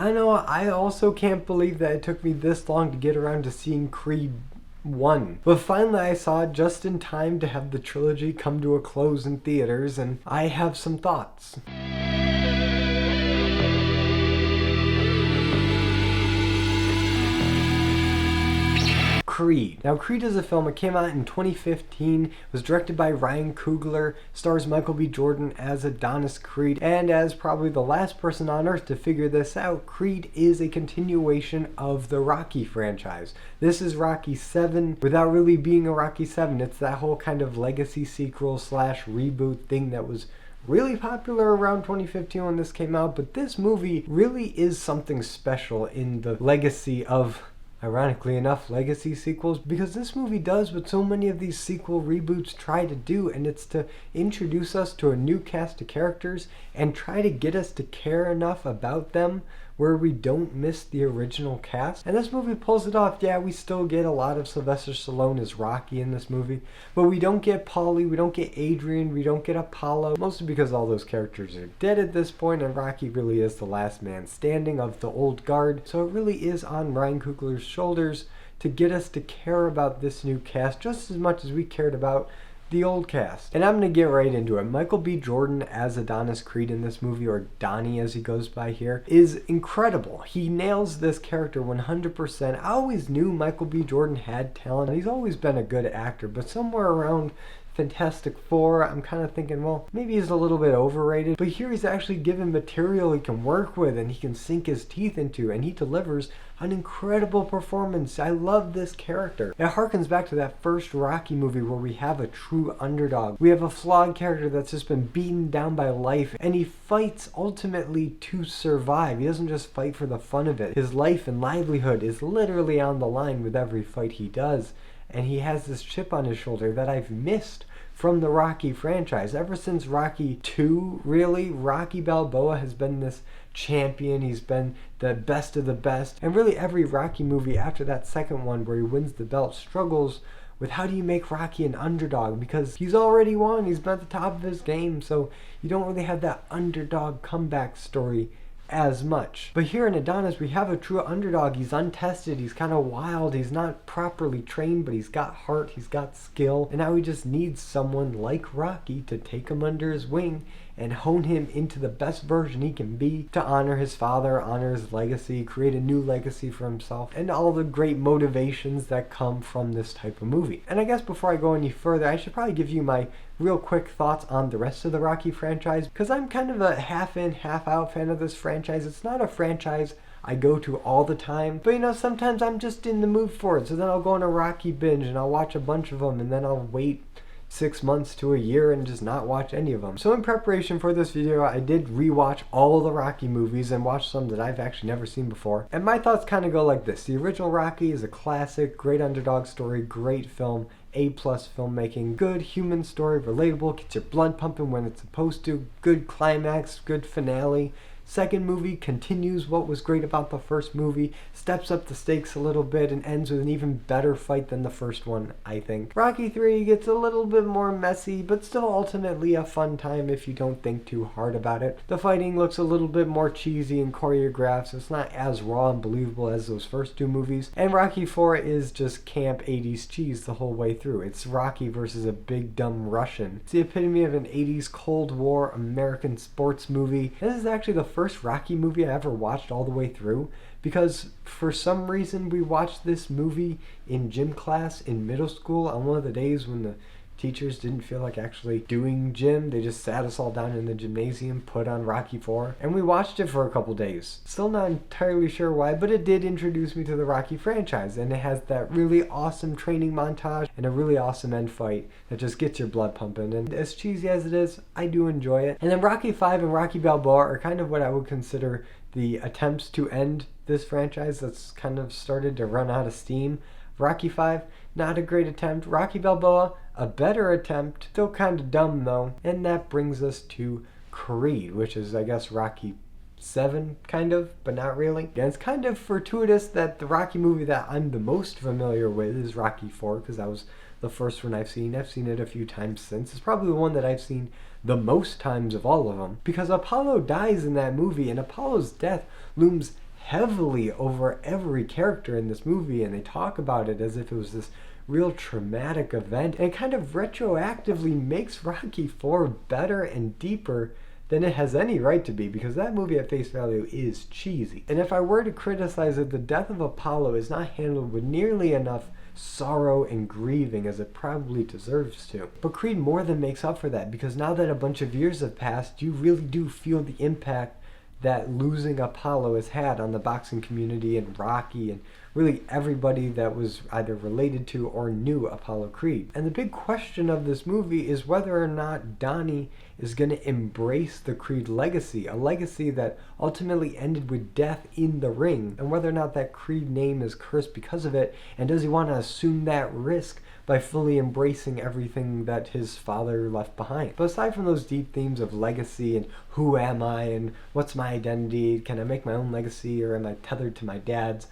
I know, I also can't believe that it took me this long to get around to seeing Creed 1. But finally I saw it just in time to have the trilogy come to a close in theaters, and I have some thoughts. Creed. Now, Creed is a film. It came out in 2015, was directed by Ryan Coogler, stars Michael B. Jordan as Adonis Creed, and as probably the last person on earth to figure this out, Creed is a continuation of the Rocky franchise. This is Rocky 7 without really being a Rocky 7. It's that whole kind of legacy sequel slash reboot thing that was really popular around 2015 when this came out, but this movie really is something special in the legacy of, ironically enough, legacy sequels, because this movie does what so many of these sequel reboots try to do, and it's to introduce us to a new cast of characters and try to get us to care enough about them where we don't miss the original cast. And this movie pulls it off. Yeah, we still get a lot of Sylvester Stallone as Rocky in this movie, but we don't get Paulie, we don't get Adrian, we don't get Apollo, mostly because all those characters are dead at this point, and Rocky really is the last man standing of the old guard. So it really is on Ryan Coogler's shoulders to get us to care about this new cast just as much as we cared about the old cast. And I'm going to get right into it. Michael B. Jordan as Adonis Creed in this movie, or Donnie as he goes by here, is incredible. He nails this character 100%. I always knew Michael B. Jordan had talent. He's always been a good actor, but somewhere around Fantastic Four, I'm kind of thinking, well, maybe he's a little bit overrated, but here he's actually given material he can work with and he can sink his teeth into, and he delivers an incredible performance. I love this character. It harkens back to that first Rocky movie where we have a true underdog. We have a flawed character that's just been beaten down by life, and he fights ultimately to survive. He doesn't just fight for the fun of it. His life and livelihood is literally on the line with every fight he does, and he has this chip on his shoulder that I've missed from the Rocky franchise. Ever since Rocky 2, really, Rocky Balboa has been this champion. He's been the best of the best. And really every Rocky movie after that second one where he wins the belt struggles with how do you make Rocky an underdog, because he's already won. He's been at the top of his game, so you don't really have that underdog comeback story as much. But here in Adonis, we have a true underdog. He's untested, he's kind of wild, he's not properly trained, but he's got heart, he's got skill, and now he just needs someone like Rocky to take him under his wing and hone him into the best version he can be, to honor his father, honor his legacy, create a new legacy for himself, and all the great motivations that come from this type of movie. And I guess before I go any further, I should probably give you my real quick thoughts on the rest of the Rocky franchise, because I'm kind of a half in, half out fan of this franchise. It's not a franchise I go to all the time, but you know, sometimes I'm just in the mood for it, so then I'll go on a Rocky binge and I'll watch a bunch of them, and then I'll wait 6 months to a year and just not watch any of them. So in preparation for this video, I did rewatch all the Rocky movies and watch some that I've actually never seen before. And my thoughts kind of go like this. The original Rocky is a classic, great underdog story, great film, A+ filmmaking, good human story, relatable, gets your blood pumping when it's supposed to, good climax, good finale. Second movie continues what was great about the first movie, steps up the stakes a little bit, and ends with an even better fight than the first one, I think. Rocky 3 gets a little bit more messy, but still ultimately a fun time if you don't think too hard about it. The fighting looks a little bit more cheesy and choreographed, so it's not as raw and believable as those first two movies. And Rocky 4 is just camp 80s cheese the whole way through. It's Rocky versus a big dumb Russian. It's the epitome of an 80s Cold War American sports movie. This is actually the first Rocky movie I ever watched all the way through, because for some reason we watched this movie in gym class in middle school on one of the days when the teachers didn't feel like actually doing gym. They just sat us all down in the gymnasium, put on Rocky 4, and we watched it for a couple days. Still not entirely sure why, but it did introduce me to the Rocky franchise, and it has that really awesome training montage and a really awesome end fight that just gets your blood pumping. And as cheesy as it is, I do enjoy it. And then Rocky 5 and Rocky Balboa are kind of what I would consider the attempts to end this franchise that's kind of started to run out of steam. Rocky 5, not a great attempt. Rocky Balboa, a better attempt. Still kind of dumb though. And that brings us to Creed, which is, I guess, Rocky 7, kind of, but not really. And it's kind of fortuitous that the Rocky movie that I'm the most familiar with is Rocky 4, because that was the first one I've seen. I've seen it a few times since. It's probably the one that I've seen the most times of all of them, because Apollo dies in that movie, and Apollo's death looms heavily over every character in this movie, and they talk about it as if it was this real traumatic event. And it kind of retroactively makes Rocky 4 better and deeper than it has any right to be, because that movie at face value is cheesy. And if I were to criticize it, the death of Apollo is not handled with nearly enough sorrow and grieving as it probably deserves to. But Creed more than makes up for that, because now that a bunch of years have passed, you really do feel the impact that losing Apollo has had on the boxing community and Rocky and really everybody that was either related to or knew Apollo Creed. And the big question of this movie is whether or not Donnie is going to embrace the Creed legacy, a legacy that ultimately ended with death in the ring, and whether or not that Creed name is cursed because of it, and does he want to assume that risk by fully embracing everything that his father left behind. But aside from those deep themes of legacy and who am I and what's my identity, can I make my own legacy or am I tethered to my dad's,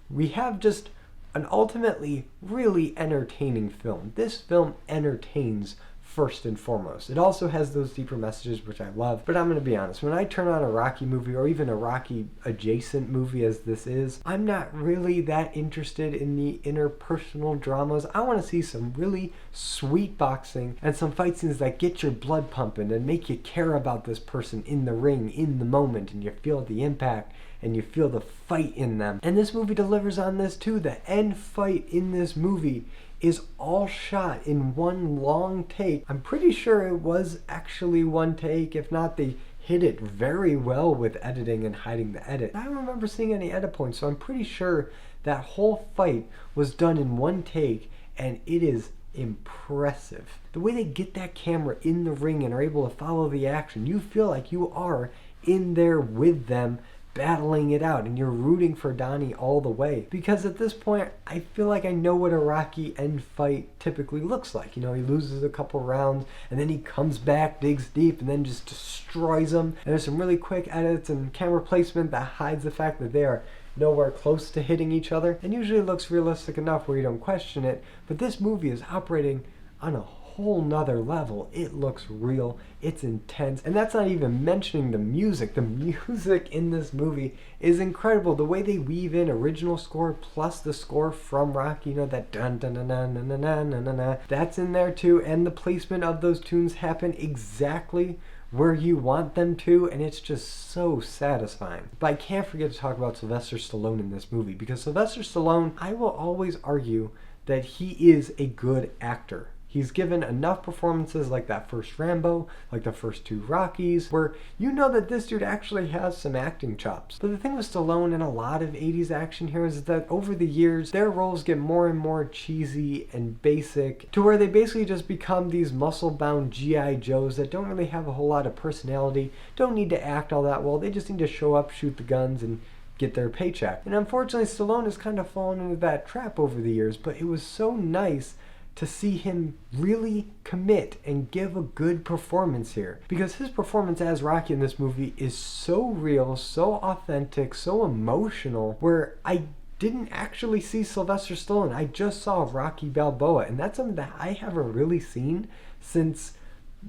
we have just an ultimately really entertaining film. This film entertains first and foremost. It also has those deeper messages, which I love, but I'm going to be honest, when I turn on a Rocky movie, or even a Rocky adjacent movie as this is, I'm not really that interested in the interpersonal dramas. I want to see some really sweet boxing and some fight scenes that get your blood pumping and make you care about this person in the ring, in the moment, and you feel the impact and you feel the fight in them. And this movie delivers on this too. The end fight in this movie is all shot in one long take. I'm pretty sure it was actually one take. If not, they hid it very well with editing and hiding the edit. I don't remember seeing any edit points, so I'm pretty sure that whole fight was done in one take, and it is impressive. The way they get that camera in the ring and are able to follow the action, you feel like you are in there with them, battling it out, and you're rooting for Donnie all the way. Because at this point, I feel like I know what a Rocky end fight typically looks like. You know, he loses a couple rounds, and then he comes back, digs deep, and then just destroys them. And there's some really quick edits and camera placement that hides the fact that they are nowhere close to hitting each other. And usually it looks realistic enough where you don't question it. But this movie is operating on a whole nother level. It looks real, it's intense, and that's not even mentioning the music. The music in this movie is incredible. The way they weave in original score plus the score from Rocky, you know, that dun dun dun dun dun dun dun dun dun dun, that's in there too, and the placement of those tunes happen exactly where you want them to, and it's just so satisfying. But I can't forget to talk about Sylvester Stallone in this movie, because Sylvester Stallone, I will always argue that he is a good actor. He's given enough performances like that first Rambo, like the first two Rockies, where you know that this dude actually has some acting chops. But the thing with Stallone and a lot of 80s action heroes is that over the years, their roles get more and more cheesy and basic, to where they basically just become these muscle-bound G.I. Joes that don't really have a whole lot of personality, don't need to act all that well, they just need to show up, shoot the guns, and get their paycheck. And unfortunately, Stallone has kind of fallen into that trap over the years, but it was so nice to see him really commit and give a good performance here. Because his performance as Rocky in this movie is so real, so authentic, so emotional, where I didn't actually see Sylvester Stallone. I just saw Rocky Balboa, and that's something that I haven't really seen since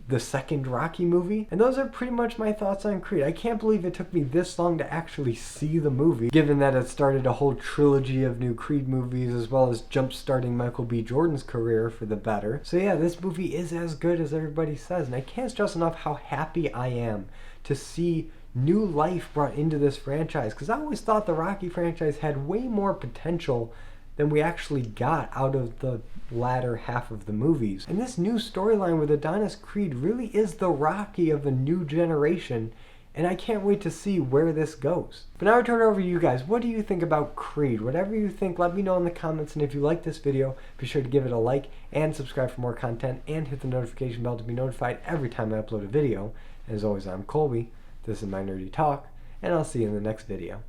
the second Rocky movie. And those are pretty much my thoughts on Creed. I can't believe it took me this long to actually see the movie, given that it started a whole trilogy of new Creed movies, as well as jump-starting Michael B. Jordan's career for the better. So yeah, this movie is as good as everybody says, and I can't stress enough how happy I am to see new life brought into this franchise, because I always thought the Rocky franchise had way more potential than we actually got out of the latter half of the movies. And this new storyline with Adonis Creed really is the Rocky of a new generation, and I can't wait to see where this goes. But now I turn it over to you guys. What do you think about Creed? Whatever you think, let me know in the comments, and if you like this video, be sure to give it a like and subscribe for more content, and hit the notification bell to be notified every time I upload a video. And as always, I'm Colby, this is my Nerdy Talk, and I'll see you in the next video.